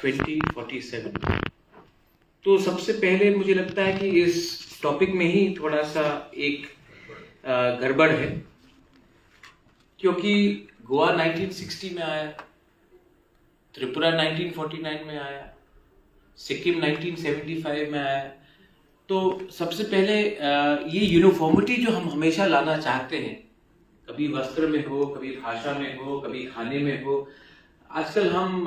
2047। तो सबसे पहले मुझे लगता है कि इस टॉपिक में ही थोड़ा सा एक गड़बड़ है, क्योंकि गोवा 1960 में आया, त्रिपुरा 1949 में आया, सिक्किम 1975 में आया। तो सबसे पहले ये यूनिफॉर्मिटी जो हम हमेशा लाना चाहते हैं, कभी वस्त्र में हो, कभी भाषा में हो, कभी खाने में हो, आजकल हम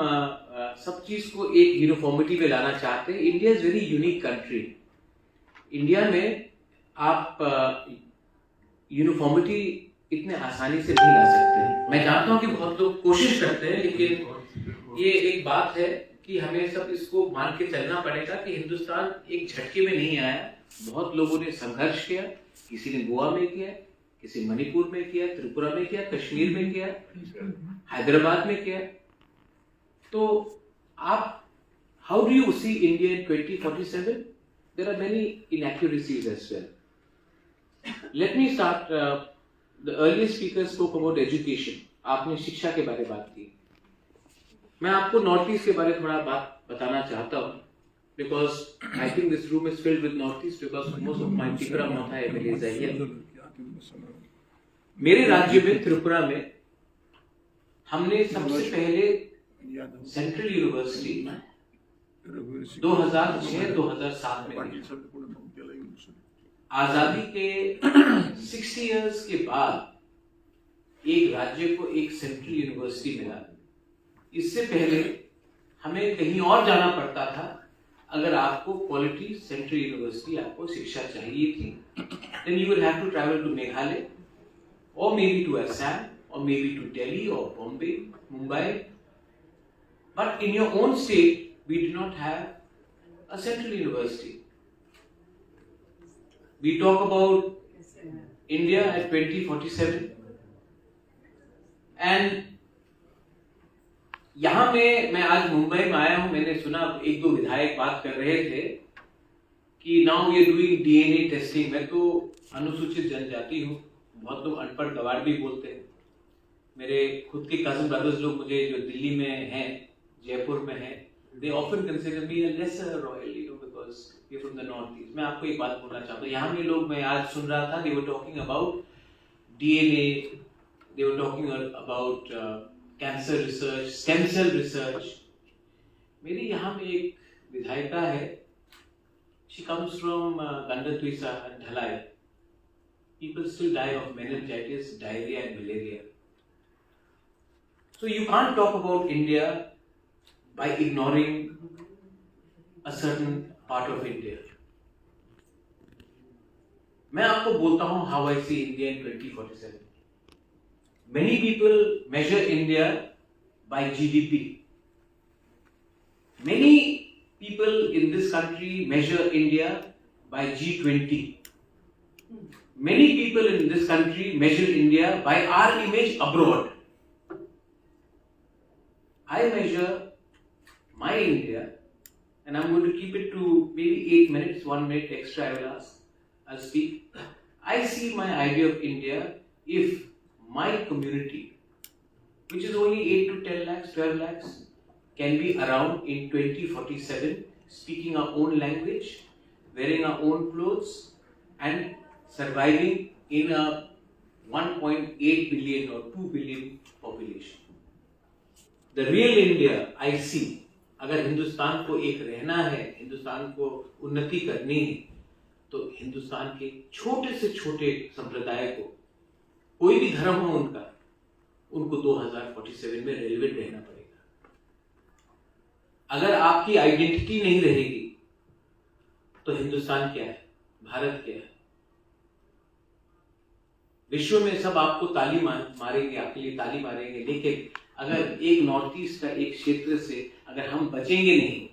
सब चीज को एक यूनिफॉर्मिटी में लाना चाहते हैं। India is very unique country. India में आप यूनिफॉर्मिटी इतने आसानी से नहीं ला सकते हैं। मैं जानता हूं कि बहुत लोग कोशिश करते हैं, लेकिन ये एक बात है कि हमें सब इसको मान के चलना पड़ेगा कि हिंदुस्तान एक झटके में नहीं आया। बहुत लोगों ने संघर्ष किया, किसी ने गोवा में किया, किसी मणिपुर में किया, त्रिपुरा में किया, कश्मीर में किया, हैदराबाद में किया। तो आप, how do you see India in 2047? There are many inaccuracies as well. Let me start. The earlier speaker spoke about education. आपने शिक्षा के बारे में बात की। मैं आपको नॉर्थ ईस्ट के बारे में थोड़ा बात बताना चाहता हूँ, because I think this room is filled with North East because most of my Tripura Matha MLAs are here. मेरे राज्य में त्रिपुरा में हमने सबसे पहले सेंट्रल यूनिवर्सिटी 2006-2007 में आजादी के 60 इयर्स के बाद एक राज्य को एक सेंट्रल यूनिवर्सिटी मिला। इससे पहले हमें कहीं और जाना पड़ता था अगर आपको क्वालिटी सेंट्रल यूनिवर्सिटी आपको शिक्षा चाहिए थी। then you will have to travel to Meghalaya or maybe to Assam or maybe to Delhi or Bombay, Mumbai. But in your own state, we do not have a central university. We talk about India at 2047, and यहाँ मैं आज मुंबई में आया हूँ। मैंने सुना एक दो विधायक बात कर रहे थे कि now we are doing DNA testing. मैं तो अनुसूचित जनजाति हूँ, बहुत लोग अनपढ़ गवार भी बोलते हैं। मेरे खुद के कजन ब्रदर्स लोग मुझे जो दिल्ली में हैं, जयपुर में हैं, they often consider me a lesser royal, because we're from the northeast. मैं आपको एक बात बोलना चाहता हूँ। यहाँ में लोग, मैं आज सुन रहा था, they were talking about DNA, they were talking about cancer research, stem cell research. मेरी यहाँ में एक विधायिका है, she comes from Gandatwisa and Dhalai. People still die of meningitis, diarrhea and malaria. So you can't talk about India by ignoring a certain part of India. मैं आपको बोलता हूँ how I see India in 2047. Many people measure India by GDP. Many people in this country measure India by G20. Many people in this country measure India by our image abroad. I measure my India, and I'm going to keep it to maybe 8 minutes, 1 minute extra I'll speak. I see my idea of India if my community, which is only 8 to 10 lakhs, 12 lakhs, can be around in 2047, speaking our own language, wearing our own clothes, and surviving in a 1.8 billion or 2 billion population. The real India I see, अगर हिंदुस्तान को एक रहना है, हिंदुस्तान को उन्नति करनी है, तो हिंदुस्तान के छोटे से छोटे संप्रदाय को, कोई भी धर्म हो उनका, उनको 2047 में रेलिवेंट रहना पड़ेगा। अगर आपकी आइडेंटिटी नहीं रहेगी तो हिंदुस्तान क्या है, भारत क्या है? विश्व में सब आपको ताली मारेंगे, आपके लिए ताली मारेंगे, लेकिन अगर एक नॉर्थ ईस्ट का एक क्षेत्र से अगर हम बचेंगे नहीं,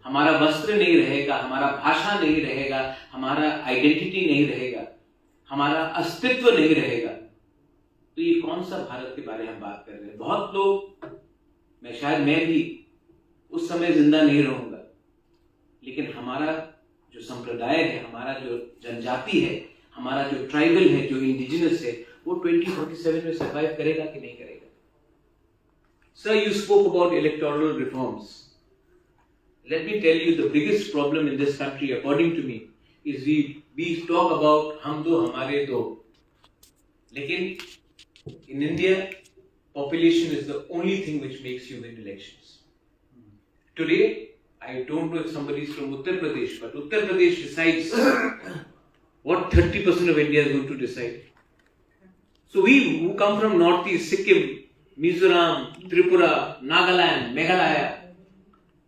हमारा वस्त्र नहीं रहेगा, हमारा भाषा नहीं रहेगा, हमारा आइडेंटिटी नहीं रहेगा, हमारा अस्तित्व नहीं रहेगा, तो ये कौन सा भारत के बारे में हम बात कर रहे हैं? बहुत लोग, मैं भी उस समय जिंदा नहीं रहूंगा, लेकिन हमारा जो संप्रदाय है, हमारा जो जनजाति है, हमारा जो ट्राइबल है, जो इंडिजिनस है, वो 2047 में सर्वाइव करेगा कि नहीं करेगा? Sir, you spoke about electoral reforms. let me tell you, the biggest problem in this country, according to me, is we talk about hum do, hamare do. Lekin in India, population is the only thing which makes you win elections. Today, I don't know if somebody is from Uttar Pradesh, but Uttar Pradesh decides what 30% of India is going to decide. So we who come from Northeast, Sikkim, Mizoram, Tripura, Nagaland, Meghalaya,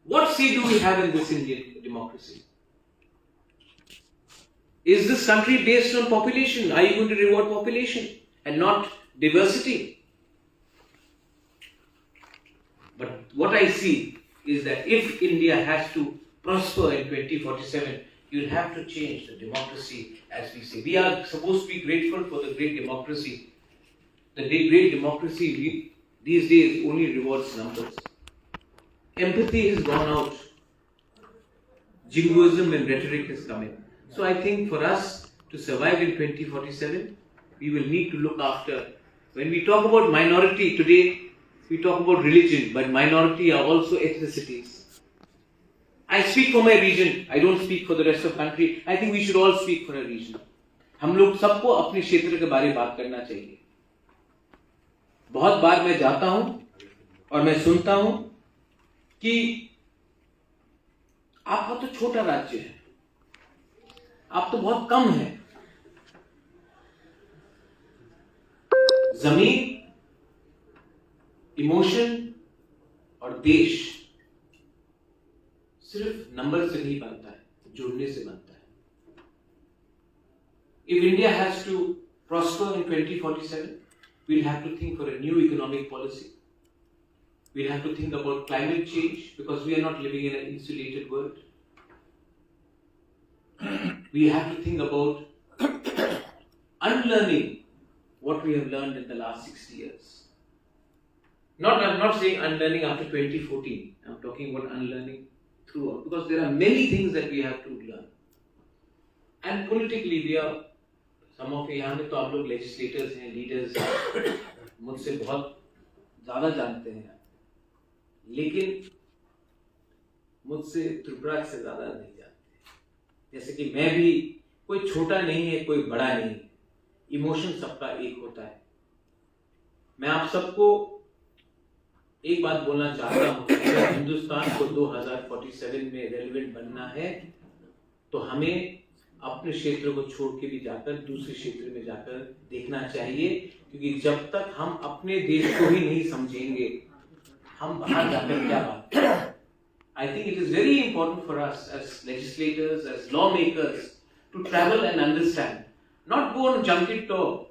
what say do we have in this Indian democracy? Is this country based on population? Are you going to reward population and not diversity? But what I see is that if India has to prosper in 2047, you'll have to change the democracy as we say. We are supposed to be grateful for the great democracy. The great democracy these days only rewards numbers. Empathy has gone out. Jingoism and rhetoric has come in. So I think for us to survive in 2047, we will need to look after. When we talk about minority today, we talk about religion, but minority are also ethnicities. I speak for my region. I don't speak for the rest of the country. I think we should all speak for a region. हम लोग सबको अपने क्षेत्र के बारे में बात करना चाहिए. बहुत बार मैं जाता हूं और मैं सुनता हूं कि आपका तो छोटा राज्य है, आप तो बहुत कम हैं. जमीन, इमोशन और देश सिर्फ नंबर से नहीं बनता है, जोड़ने से बनता है. If India has to prosper in 2047, we'll have to think for a new economic policy. We'll have to think about climate change because we are not living in an insulated world. We have to think about unlearning what we have learned in the last 60 years. I'm not saying unlearning after 2014. I'm talking about unlearning throughout because there are many things that we have to learn. And politically, we are some of यहाँ में तो आप लोग legislators हैं, leaders हैं, मुझसे बहुत ज़्यादा जानते हैं, लेकिन मुझसे त्रिपुरा से ज़्यादा नहीं जानते. जैसे कि मैं भी कोई छोटा नहीं है, कोई बड़ा नहीं है. इमोशन सबका एक होता है. मैं आप सबको एक बात बोलना चाहता हूँ कि अगर हिंदुस्तान को 2047 में रेलेवेंट बनना है तो हमें अपने क्षेत्र को छोड़ के भी जाकर दूसरे क्षेत्र में जाकर देखना चाहिए, क्योंकि जब तक हम अपने देश को ही नहीं समझेंगे हम बाहर जाकर क्या बात करें. I think it is very important for us as legislators, as lawmakers, to travel and understand. Not go on junket tour,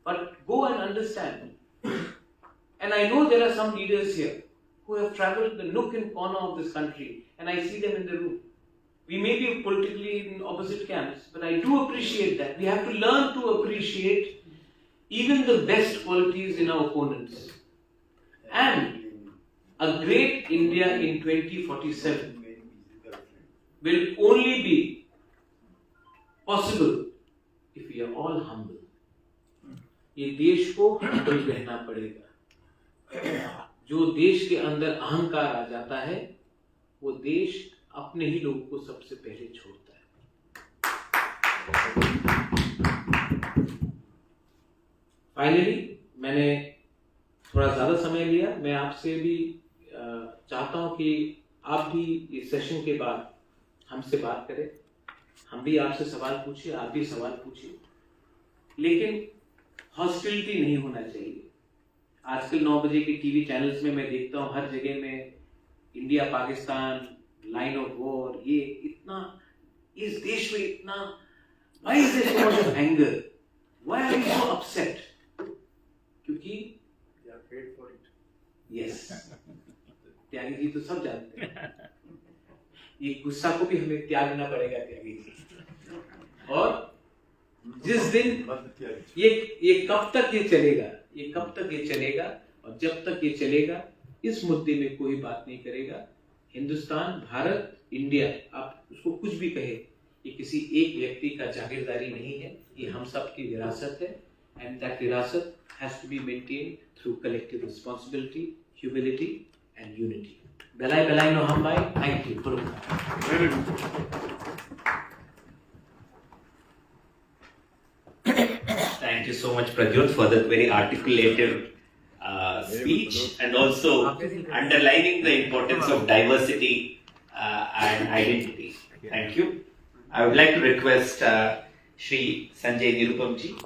but go and understand. And I know there are some leaders here who have traveled the nook and corner of this country, and I see them in the room. We may be politically in opposite camps, but I do appreciate that. We have to learn to appreciate even the best qualities in our opponents. And a great India in 2047 will only be possible if we are all humble. ये देश को humble रहना पड़ेगा. जो देश के अंदर अहंकार आ जाता है, वो देश अपने ही लोगों को सबसे पहले छोड़ता है. फाइनली मैंने थोड़ा ज्यादा समय लिया. मैं आपसे भी चाहता हूं कि आप भी इस सेशन के बाद हमसे बात करें. हम भी आपसे सवाल पूछे, आप भी सवाल पूछिए, लेकिन हॉस्टिलिटी नहीं होना चाहिए. आजकल 9 बजे के टीवी चैनल्स में मैं देखता हूं हर जगह में India Pakistan line of war. ये इतना इस देश में इतना, why is there so much of anger, why are you so upset? क्योंकि they are paid for it. Yes, Tyagi ji तो सब जानते हैं. ये गुस्सा को भी हमें त्यागना पड़ेगा त्यागी जी. और जिस दिन ये कब तक ये चलेगा, ये कब तक ये चलेगा, और जब तक ये चलेगा इस मुद्दे में कोई बात नहीं करेगा. हिंदुस्तान, भारत, इंडिया, आप उसको कुछ भी कहे, ये किसी एक व्यक्ति का जागीरदारी नहीं है, ये हम सब की विरासत है. एंड दैट विरासत has to be maintained through collective responsibility, humility and unity. बेलाई बेलाई नो हम भाई. Thank you. Thank you so much, Pradyot, for that very articulative speech and also underlining the importance of diversity and identity. Thank you. I would like to request Shri Sanjay Nirupamji